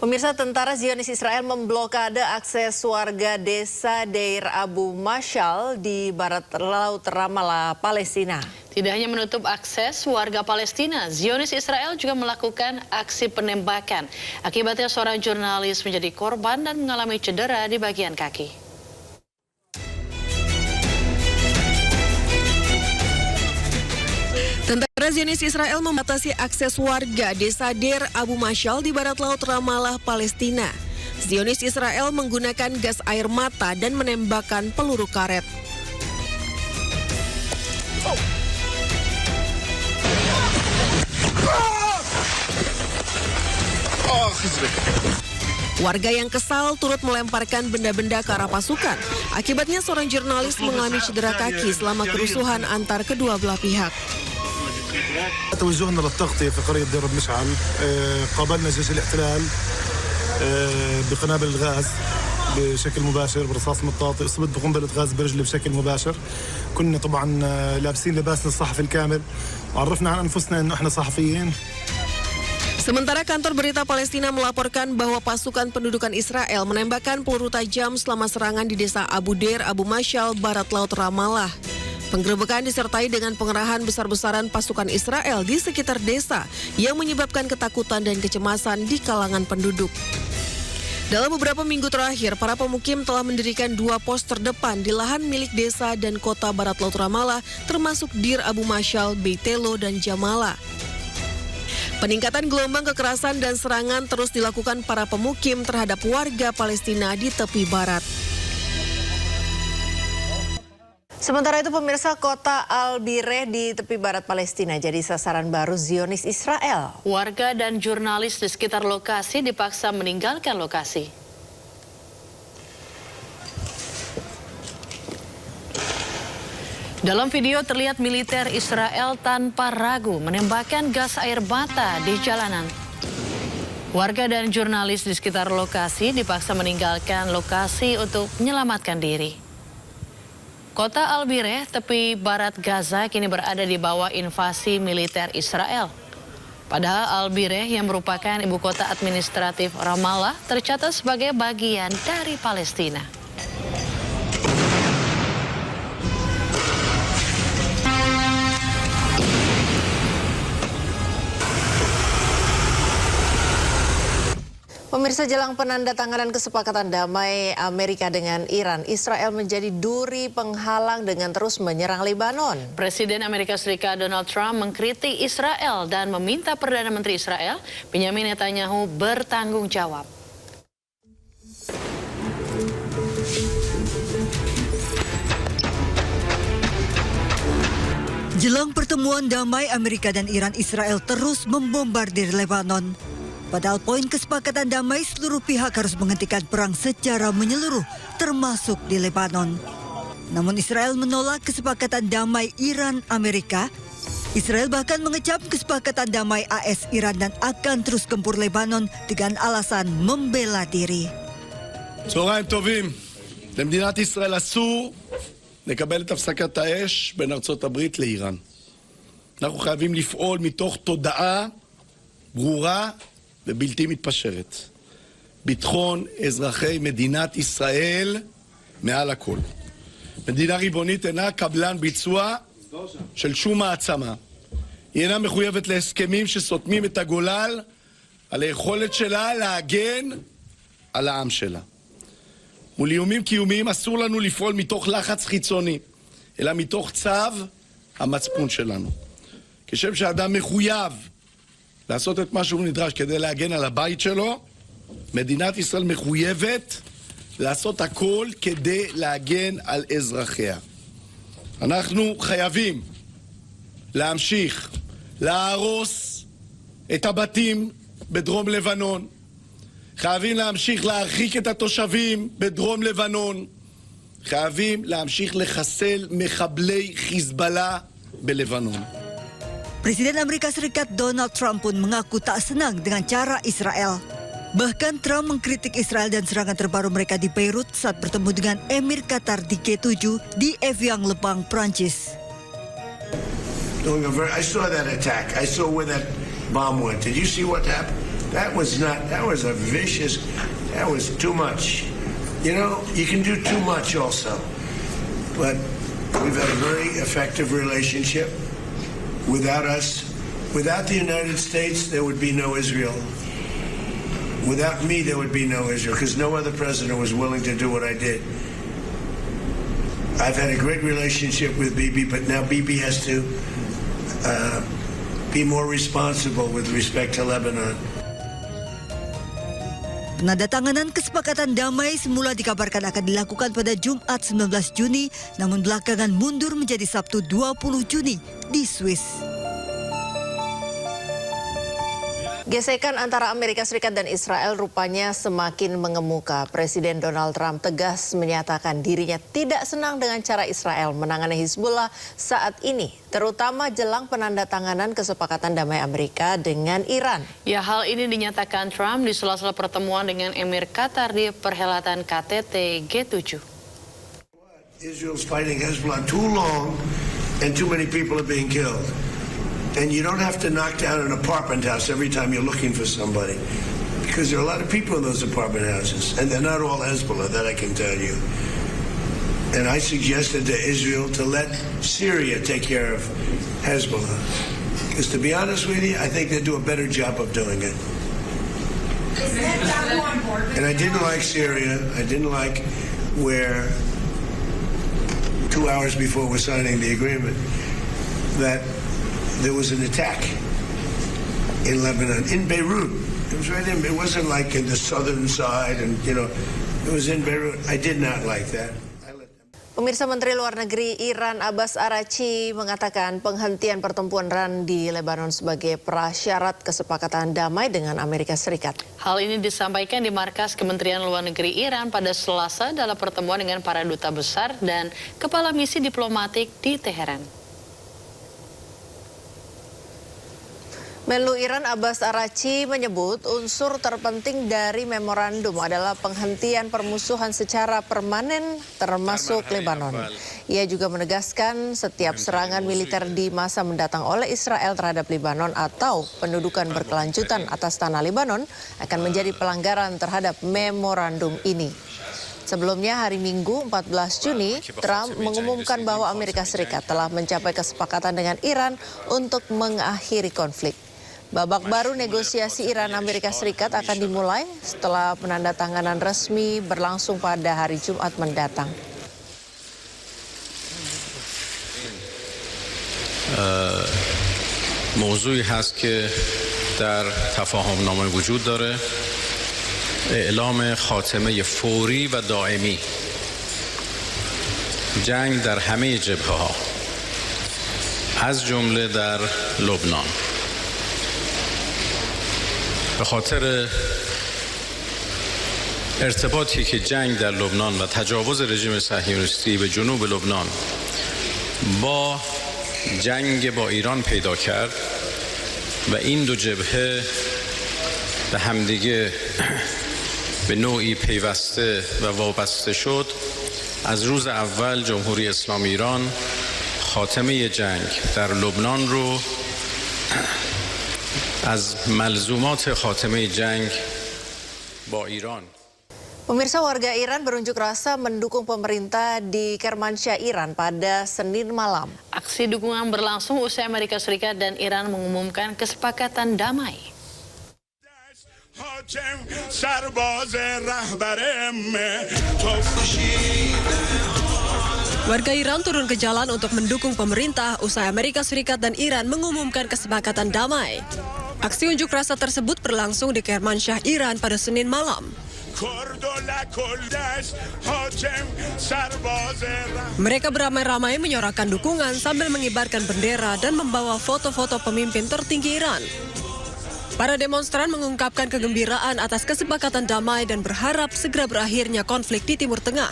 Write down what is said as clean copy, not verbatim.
Pemirsa, tentara Zionis Israel memblokade akses warga desa Deir Abu Mashal di barat laut Ramallah, Palestina. Tidak hanya menutup akses warga Palestina, Zionis Israel juga melakukan aksi penembakan. Akibatnya seorang jurnalis menjadi korban dan mengalami cedera di bagian kaki. Tentara Zionis Israel membatasi akses warga desa Deir Abu Mashal di barat laut Ramallah, Palestina. Zionis Israel menggunakan gas air mata dan menembakkan peluru karet. Warga yang kesal turut melemparkan benda-benda ke arah pasukan. Akibatnya seorang jurnalis mengalami cedera kaki selama kerusuhan antar kedua belah pihak. توجهنا للتغطية في قرية دير مشعل قابلنا جيش الاحتلال بقنابل الغاز بشكل مباشر برصاص مطاطي اصبت بقنبلة غاز برجلي بشكل مباشر كنا طبعا لابسين لباسنا الصحفي الكامل وعرفنا عن انفسنا انه احنا صحفيين. Sementara kantor berita Palestina melaporkan bahwa pasukan pendudukan Israel menembakkan peluru tajam selama serangan di desa Abu Deir Abu Mashal, barat laut Ramallah. Penggerebekan disertai dengan pengerahan besar-besaran pasukan Israel di sekitar desa yang menyebabkan ketakutan dan kecemasan di kalangan penduduk. Dalam beberapa minggu terakhir, para pemukim telah mendirikan 2 pos terdepan di lahan milik desa dan kota barat laut Ramallah, termasuk Deir Abu Mashal, Beitelo, dan Jamallah. Peningkatan gelombang kekerasan dan serangan terus dilakukan para pemukim terhadap warga Palestina di tepi barat. Sementara itu, pemirsa, kota Al-Bireh di tepi barat Palestina jadi sasaran baru Zionis Israel. Warga dan jurnalis di sekitar lokasi dipaksa meninggalkan lokasi. Dalam video terlihat militer Israel tanpa ragu menembakkan gas air mata di jalanan. Warga dan jurnalis di sekitar lokasi dipaksa meninggalkan lokasi untuk menyelamatkan diri. Kota Al-Bireh, tepi barat Gaza, kini berada di bawah invasi militer Israel. Padahal Al-Bireh yang merupakan ibu kota administratif Ramallah tercatat sebagai bagian dari Palestina. Pemirsa, jelang penandatanganan kesepakatan damai Amerika dengan Iran, Israel menjadi duri penghalang dengan terus menyerang Lebanon. Presiden Amerika Serikat Donald Trump mengkritik Israel dan meminta Perdana Menteri Israel, Benjamin Netanyahu, bertanggung jawab. Jelang pertemuan damai Amerika dan Iran, Israel terus membombardir Lebanon. Padahal poin kesepakatan damai seluruh pihak harus menghentikan perang secara menyeluruh, termasuk di Lebanon. Namun Israel menolak kesepakatan damai Iran-Amerika. Israel bahkan mengecam kesepakatan damai AS-Iran dan akan terus gempur Lebanon dengan alasan membela diri. צהריים טובים. למדינת ישראל אסור לקבל את הפסקת האש בין ארצות הברית לאיראן. אנחנו חייבים לפעול מתוך תודעה ברורה ובלתי מתפשרת. ביטחון אזרחי מדינת ישראל מעל הכל. מדינה ריבונית אינה קבלן ביצוע של שום מעצמה. היא אינה מחויבת להסכמים שסותמים את הגולל על היכולת שלה להגן על העם שלה. מול איומים קיומיים אסור לנו לפעול מתוך לחץ חיצוני, אלא מתוך צו המצפון שלנו. כשם שאדם מחויב לעשות את מה שהוא נדרש כדי להגן על הבית שלו, מדינת ישראל מחויבת לעשות הכל כדי להגן על אזרחיה. אנחנו חייבים להמשיך להרוס את הבתים בדרום לבנון, חייבים להמשיך להרחיק את התושבים בדרום לבנון, חייבים להמשיך לחסל מחבלי חיזבאללה בלבנון. Presiden Amerika Serikat Donald Trump pun mengaku tak senang dengan cara Israel. Bahkan Trump mengkritik Israel dan serangan terbaru mereka di Beirut saat bertemu dengan Emir Qatar di G7 di Evian, Lebang, Prancis. I saw that attack. I saw where that bomb went. Did you see what happened? That was a vicious, that was too much. You know, you can do too much also. But we've had a very effective relationship. Without us, without the United States, there would be no Israel. Without me, there would be no Israel, because no other president was willing to do what I did. I've had a great relationship with Bibi, but now Bibi has to be more responsible with respect to Lebanon. Penandatanganan kesepakatan damai semula dikabarkan akan dilakukan pada Jumat 19 Juni, namun belakangan mundur menjadi Sabtu 20 Juni di Swiss. Gesekan antara Amerika Serikat dan Israel rupanya semakin mengemuka. Presiden Donald Trump tegas menyatakan dirinya tidak senang dengan cara Israel menangani Hizbullah saat ini, terutama jelang penandatanganan kesepakatan damai Amerika dengan Iran. Ya, hal ini dinyatakan Trump di sela-sela pertemuan dengan Emir Qatar di perhelatan KTT G7. Israel's fighting Hezbollah too long and too many people are being killed. And you don't have to knock down an apartment house every time you're looking for somebody, because there are a lot of people in those apartment houses, and they're not all Hezbollah, that I can tell you. And I suggested to Israel to let Syria take care of Hezbollah. Because to be honest with you, I think they do a better job of doing it. And I didn't like Syria. I didn't like where 2 hours before we're signing the agreement that there was an attack in Lebanon, in Beirut. It was right in, it wasn't like in the southern side, and you know, it was in Beirut. I did not like that. Pemirsa, Menteri Luar Negeri Iran Abbas Araghchi mengatakan penghentian pertempuran di Lebanon sebagai prasyarat kesepakatan damai dengan Amerika Serikat. Hal ini disampaikan di markas Kementerian Luar Negeri Iran pada Selasa dalam pertemuan dengan para duta besar dan kepala misi diplomatik di Teheran. Menlu Iran Abbas Araghchi menyebut unsur terpenting dari memorandum adalah penghentian permusuhan secara permanen termasuk Lebanon. Ia juga menegaskan setiap serangan militer di masa mendatang oleh Israel terhadap Lebanon atau pendudukan berkelanjutan atas tanah Lebanon akan menjadi pelanggaran terhadap memorandum ini. Sebelumnya hari Minggu 14 Juni, Trump mengumumkan bahwa Amerika Serikat telah mencapai kesepakatan dengan Iran untuk mengakhiri konflik. Babak baru negosiasi Iran-Amerika Serikat akan dimulai setelah penandatanganan resmi berlangsung pada hari Jumat mendatang. موضوعی هست که در تفاهمنامه وجود داره، اعلام خاتمه فوری و دائمی جنگ در همه جبهه‌ها از جمله در لبنان. به خاطر ارتباطی که جنگ در لبنان و تجاوز رژیم صهیونیستی به جنوب لبنان با جنگ با ایران پیدا کرد و این دو جبهه به همدیگه به نوعی پیوسته و وابسته شد، از روز اول جمهوری اسلامی ایران خاتمه جنگ در لبنان رو از ملزومات خاتمه جنگ با ایران. Pemirsa, warga Iran berunjuk rasa mendukung pemerintah di Kermansyah, Iran pada Senin malam. Aksi dukungan berlangsung usai Amerika Serikat dan Iran mengumumkan kesepakatan damai. Warga Iran turun ke jalan untuk mendukung pemerintah usai Amerika Serikat dan Iran mengumumkan kesepakatan damai. Aksi unjuk rasa tersebut berlangsung di Kermansyah, Iran pada Senin malam. Mereka beramai-ramai menyorakan dukungan sambil mengibarkan bendera dan membawa foto-foto pemimpin tertinggi Iran. Para demonstran mengungkapkan kegembiraan atas kesepakatan damai dan berharap segera berakhirnya konflik di Timur Tengah.